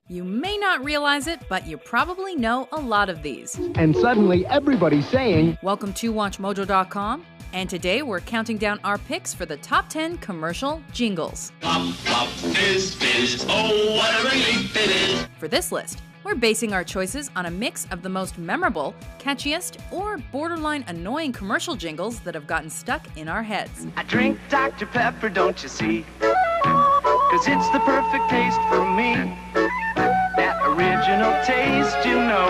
You may not realize it, but you probably know a lot of these. And suddenly everybody's saying, Welcome to WatchMojo.com, and today we're counting down our picks for the top 10 commercial jingles. Pop, pop, fizz, fizz, oh, what a relief it is. For this list, we're basing our choices on a mix of the most memorable, catchiest, or borderline annoying commercial jingles that have gotten stuck in our heads. I drink Dr. Pepper, don't you see? 'Cause it's the perfect taste for me. That original taste, you know,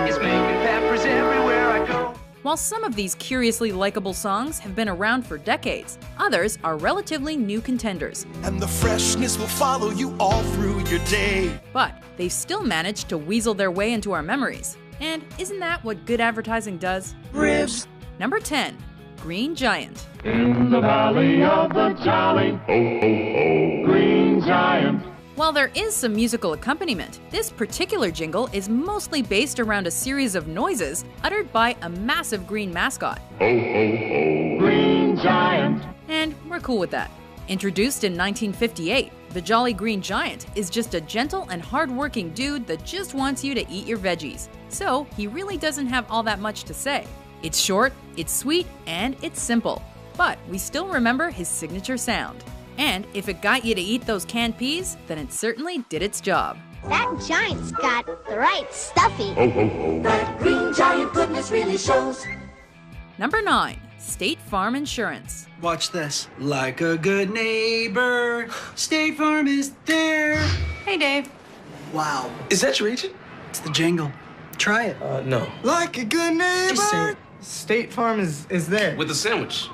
is making peppers everywhere I go. While some of these curiously likable songs have been around for decades, others are relatively new contenders. And the freshness will follow you all through your day. But they've still managed to weasel their way into our memories. And isn't that what good advertising does? Ribs. Number 10, Green Giant. In the valley of the jolly, ho, ho, ho, Green Giant. While there is some musical accompaniment, this particular jingle is mostly based around a series of noises uttered by a massive green mascot. Ho, ho, ho, Green Giant. And we're cool with that. Introduced in 1958, the Jolly Green Giant is just a gentle and hard-working dude that just wants you to eat your veggies. So he really doesn't have all that much to say. It's short, it's sweet, and it's simple. But we still remember his signature sound. And if it got you to eat those canned peas, then it certainly did its job. That giant's got the right stuffy. Ho, ho, ho. That Green Giant goodness really shows. Number 9, State Farm Insurance. Watch this. Like a good neighbor, State Farm is there. Hey, Dave. Wow. Is that your agent? It's the jingle. Try it. No. Like a good neighbor. Just say it. State Farm is there. With the sandwich.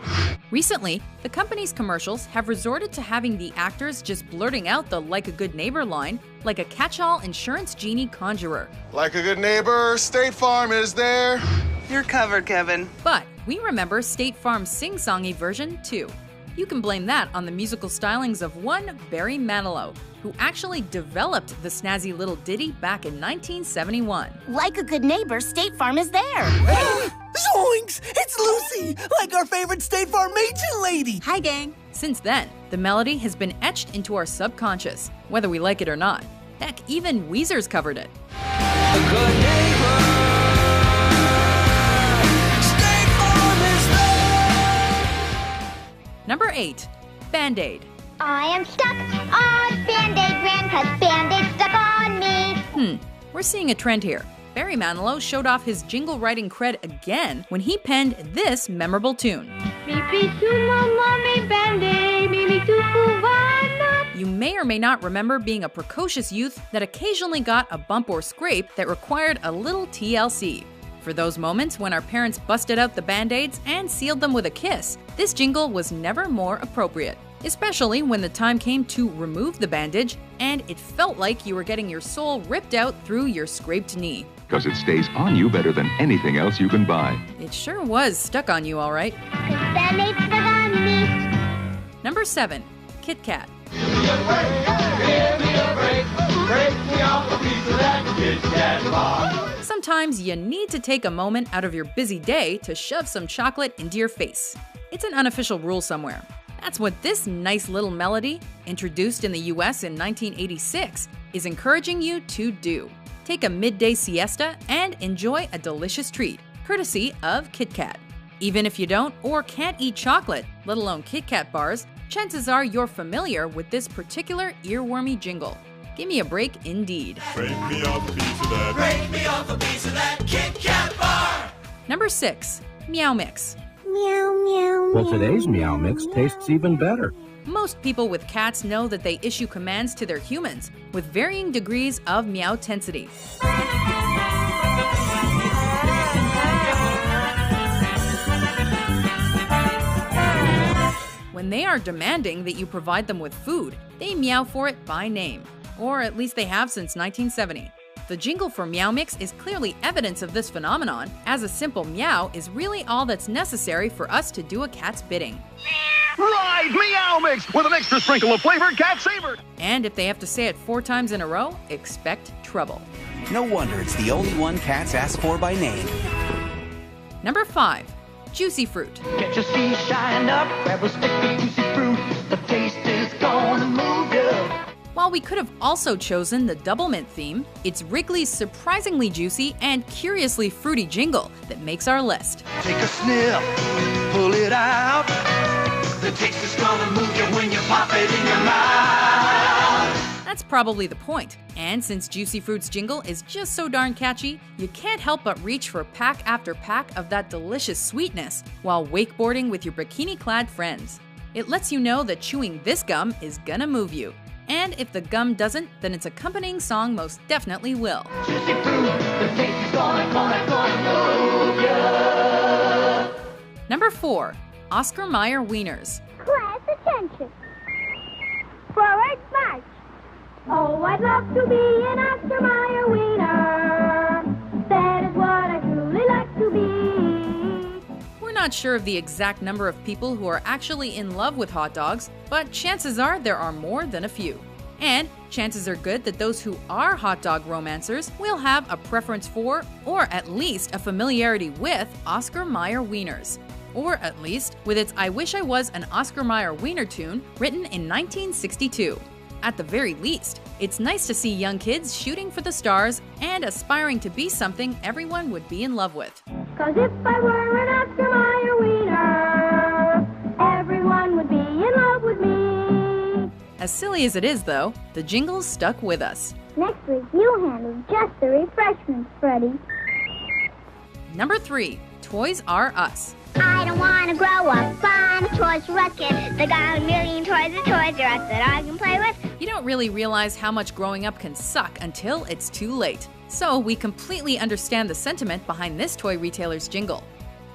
Recently, the company's commercials have resorted to having the actors just blurting out the like a good neighbor line like a catch-all insurance genie conjurer. Like a good neighbor, State Farm is there. You're covered, Kevin. But we remember State Farm's sing-songy version too. You can blame that on the musical stylings of one Barry Manilow, who actually developed the snazzy little ditty back in 1971. Like a good neighbor, State Farm is there. Zoinks! It's Lucy, like our favorite State Farm agent lady. Hi, gang. Since then, the melody has been etched into our subconscious, whether we like it or not. Heck, even Weezer's covered it. A good neighbor. State Farm is there. Number 8, Band-Aid. I am stuck on Band-Aid brand 'cause Band-Aid stuck on me. We're seeing a trend here. Barry Manilow showed off his jingle writing cred again when he penned this memorable tune. You may or may not remember being a precocious youth that occasionally got a bump or scrape that required a little TLC. For those moments when our parents busted out the Band-Aids and sealed them with a kiss, this jingle was never more appropriate. Especially when the time came to remove the bandage and it felt like you were getting your soul ripped out through your scraped knee. Because it stays on you better than anything else you can buy. It sure was stuck on you, all right. Band-Aid stuck on me. Number 7, Kit Kat. Sometimes you need to take a moment out of your busy day to shove some chocolate into your face. It's an unofficial rule somewhere. That's what this nice little melody, introduced in the US in 1986, is encouraging you to do. Take a midday siesta and enjoy a delicious treat, courtesy of Kit Kat. Even if you don't or can't eat chocolate, let alone Kit Kat bars, chances are you're familiar with this particular earwormy jingle. Give me a break indeed. Break me off a piece of that. Break me off a piece of that Kit Kat bar. Number 6, Meow Mix. Meow, meow, Well, today's Meow Mix tastes even better. Most people with cats know that they issue commands to their humans with varying degrees of meow-tensity. When they are demanding that you provide them with food, they meow for it by name. Or at least they have since 1970. The jingle for Meow Mix is clearly evidence of this phenomenon, as a simple meow is really all that's necessary for us to do a cat's bidding. Right, Meow Mix with an extra sprinkle of flavor, cat savor. And if they have to say it 4 times in a row, expect trouble. No wonder it's the only one cats ask for by name. Number 5, Juicy Fruit. Get your feet shined up, grab a stick of juicy fruit. The taste is gonna move you. While we could have also chosen the Double Mint theme, it's Wrigley's surprisingly juicy and curiously fruity jingle that makes our list. Take a sniff, pull it out. The taste is gonna move you when you pop it in your mouth. That's probably the point. And since Juicy Fruit's jingle is just so darn catchy, you can't help but reach for pack after pack of that delicious sweetness while wakeboarding with your bikini-clad friends. It lets you know that chewing this gum is gonna move you. And if the gum doesn't, then its accompanying song most definitely will. Juicy fruit, the taste is gonna move you. Number 4. Oscar Mayer Wieners. Class attention. Forward march. Oh, I'd love to be an Oscar Mayer wiener. That is what I truly like to be. We're not sure of the exact number of people who are actually in love with hot dogs, but chances are there are more than a few. And chances are good that those who are hot dog romancers will have a preference for, or at least a familiarity with, Oscar Mayer Wieners. Or at least with its I Wish I Was an Oscar Mayer Wiener tune written in 1962. At the very least, it's nice to see young kids shooting for the stars and aspiring to be something everyone would be in love with. 'Cause if I were an Oscar Mayer wiener, everyone would be in love with me. As silly as it is, though, the jingles stuck with us. Next week, you handle just the refreshments, Freddie. Number 3. Toys R Us. I don't want to grow up. I'm a Toys R Us kid. They got a million toys at Toys R Us that I can play with. You don't really realize how much growing up can suck until it's too late. So we completely understand the sentiment behind this toy retailer's jingle.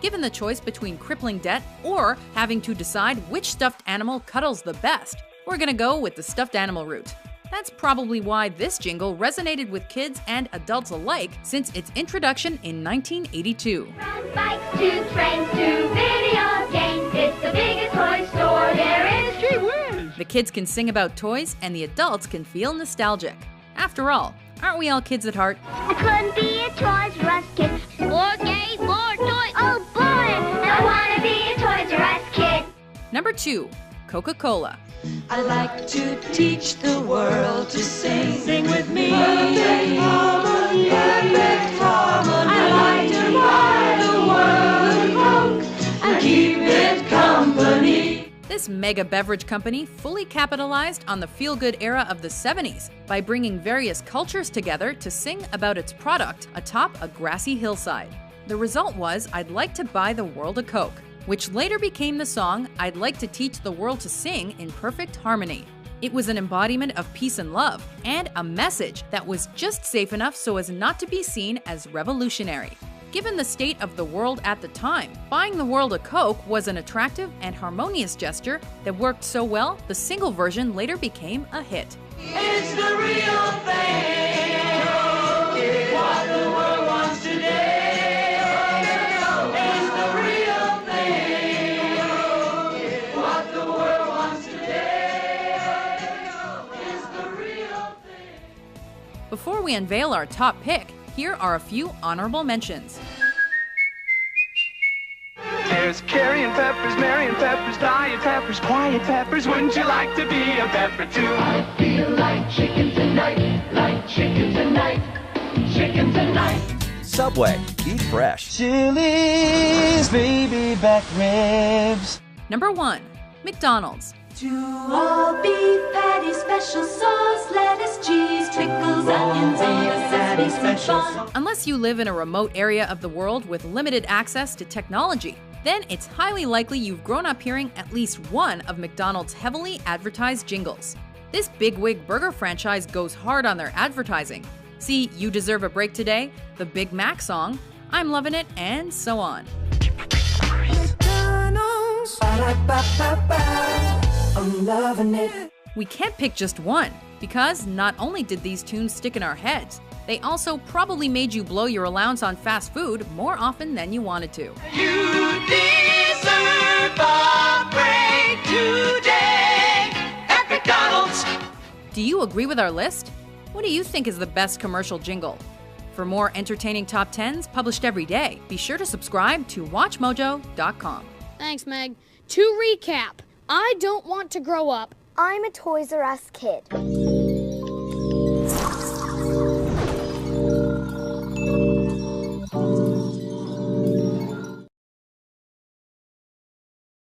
Given the choice between crippling debt or having to decide which stuffed animal cuddles the best, we're gonna go with the stuffed animal route. That's probably why this jingle resonated with kids and adults alike since its introduction in 1982. From bikes to trains to video games, it's the biggest toy store there is. Gee whiz! The kids can sing about toys and the adults can feel nostalgic. After all, aren't we all kids at heart? I couldn't be a Toys R Us kid. More games, more toys. Oh boy, I want to be a Toys R Us kid. Number 2. Coca-Cola. I like to teach the world to sing. Sing with me. Perfect harmony. Perfect harmony. I like to ride the world of Coke and keep it company. This mega beverage company fully capitalized on the feel-good era of the 70s by bringing various cultures together to sing about its product atop a grassy hillside. The result was I'd like to buy the world a Coke, which later became the song I'd like to teach the world to sing in perfect harmony. It was an embodiment of peace and love, and a message that was just safe enough so as not to be seen as revolutionary. Given the state of the world at the time, buying the world a Coke was an attractive and harmonious gesture that worked so well, the single version later became a hit. It's the real thing. What the world wants today. Before we unveil our top pick, here are a few honorable mentions. There's Carrie and Peppers, Mary and Peppers, Diet Peppers, Quiet Peppers. Wouldn't you like to be a pepper too? I feel like chicken tonight, like chicken tonight, chicken tonight. Subway, eat fresh. Chili's baby back ribs. Number 1. McDonald's. To all beef patty, special sauce, lettuce, cheese, pickles, onions, and a sassy special sauce. Unless you live in a remote area of the world with limited access to technology, then it's highly likely you've grown up hearing at least one of McDonald's heavily advertised jingles. This bigwig burger franchise goes hard on their advertising. See You Deserve a Break Today, the Big Mac song, I'm Lovin' It, and so on. McDonald's, I'm loving it. We can't pick just one, because not only did these tunes stick in our heads, they also probably made you blow your allowance on fast food more often than you wanted to. You deserve a break today at McDonald's. Do you agree with our list? What do you think is the best commercial jingle? For more entertaining top 10s published every day, be sure to subscribe to WatchMojo.com. Thanks, Meg. To recap, I don't want to grow up. I'm a Toys R Us kid.